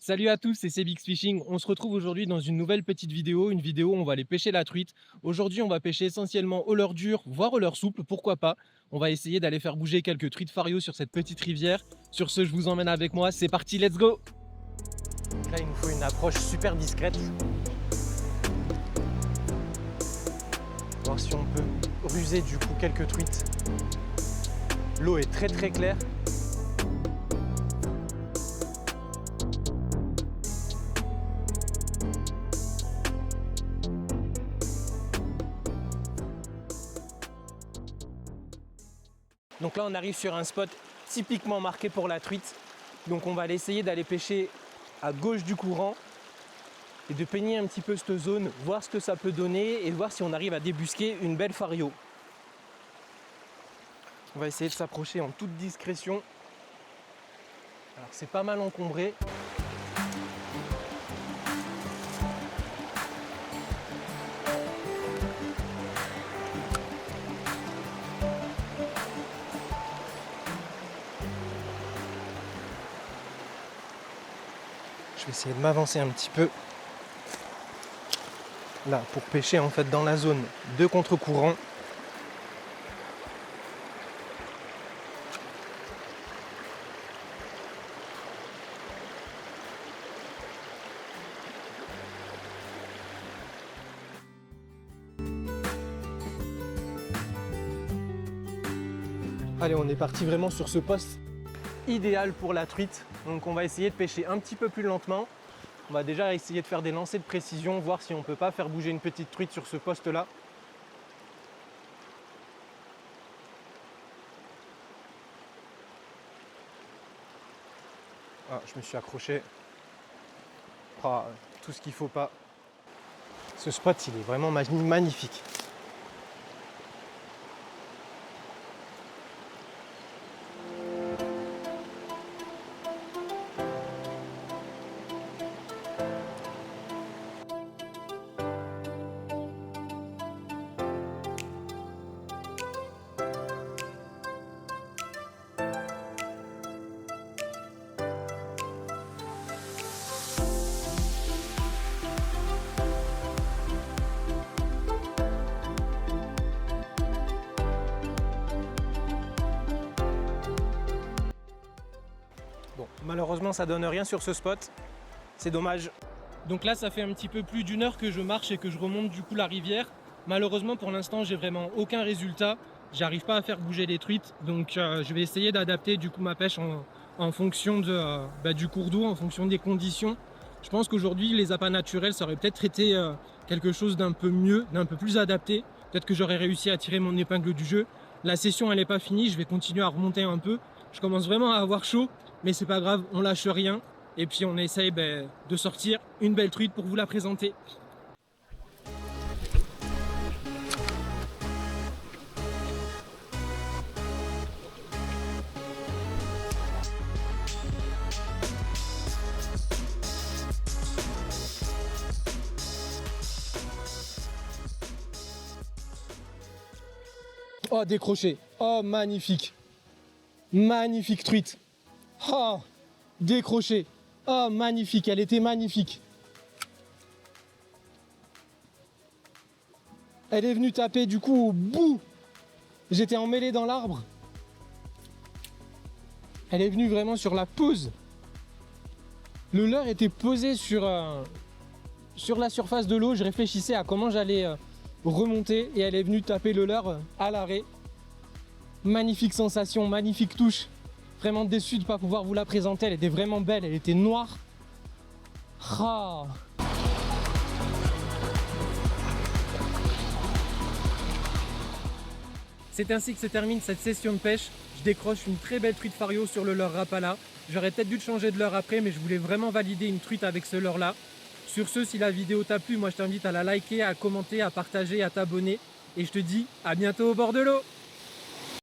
Salut à tous, c'est Sebix Fishing. On se retrouve aujourd'hui dans une nouvelle petite vidéo, une vidéo où on va aller pêcher la truite. Aujourd'hui, on va pêcher essentiellement au leurre dur, voire au leurre souple, pourquoi pas. On va essayer d'aller faire bouger quelques truites fario sur cette petite rivière. Sur ce, je vous emmène avec moi, c'est parti, let's go! Là, il nous faut une approche super discrète. Voir si on peut ruser du coup quelques truites. L'eau est très claire. Donc là, on arrive sur un spot typiquement marqué pour la truite. Donc on va essayer d'aller pêcher à gauche du courant et de peigner un petit peu cette zone, voir ce que ça peut donner et voir si on arrive à débusquer une belle fario. On va essayer de s'approcher en toute discrétion. Alors c'est pas mal encombré. Je vais essayer de m'avancer un petit peu là pour pêcher en fait dans la zone de contre-courant. Allez, on est parti vraiment sur ce poste idéal pour la truite. Donc on va essayer de pêcher un petit peu plus lentement. On va déjà essayer de faire des lancers de précision, voir si on ne peut pas faire bouger une petite truite sur ce poste-là. Ah, je me suis accroché. Ah, tout ce qu'il ne faut pas. Ce spot, il est vraiment magnifique. Bon, malheureusement, ça donne rien sur ce spot. C'est dommage. Donc là, ça fait un petit peu plus d'une heure que je marche et que je remonte du coup la rivière. Malheureusement, pour l'instant, j'ai vraiment aucun résultat. J'arrive pas à faire bouger les truites. Donc je vais essayer d'adapter du coup ma pêche en fonction du cours d'eau, en fonction des conditions. Je pense qu'aujourd'hui, les appâts naturels, ça aurait peut-être été quelque chose d'un peu mieux, d'un peu plus adapté. Peut-être que j'aurais réussi à tirer mon épingle du jeu. La session, elle n'est pas finie. Je vais continuer à remonter un peu. Je commence vraiment à avoir chaud. Mais c'est pas grave, on lâche rien. Et puis on essaye de sortir une belle truite pour vous la présenter. Oh, décroché. Oh, magnifique. Magnifique truite. Oh, décroché. Oh, magnifique, elle était magnifique. Elle est venue taper du coup au bout. J'étais emmêlé dans l'arbre. Elle est venue vraiment sur la pose. Le leurre était posé sur la surface de l'eau. Je réfléchissais à comment j'allais remonter et elle est venue taper le leurre à l'arrêt. Magnifique sensation, magnifique touche. Vraiment déçu de ne pas pouvoir vous la présenter. Elle était vraiment belle, elle était noire. Ah. C'est ainsi que se termine cette session de pêche. Je décroche une très belle truite fario sur le leurre Rapala. J'aurais peut-être dû changer de leurre après, mais je voulais vraiment valider une truite avec ce leurre là. Sur ce, si la vidéo t'a plu, moi je t'invite à la liker, à commenter, à partager, à t'abonner. Et je te dis à bientôt au bord de l'eau.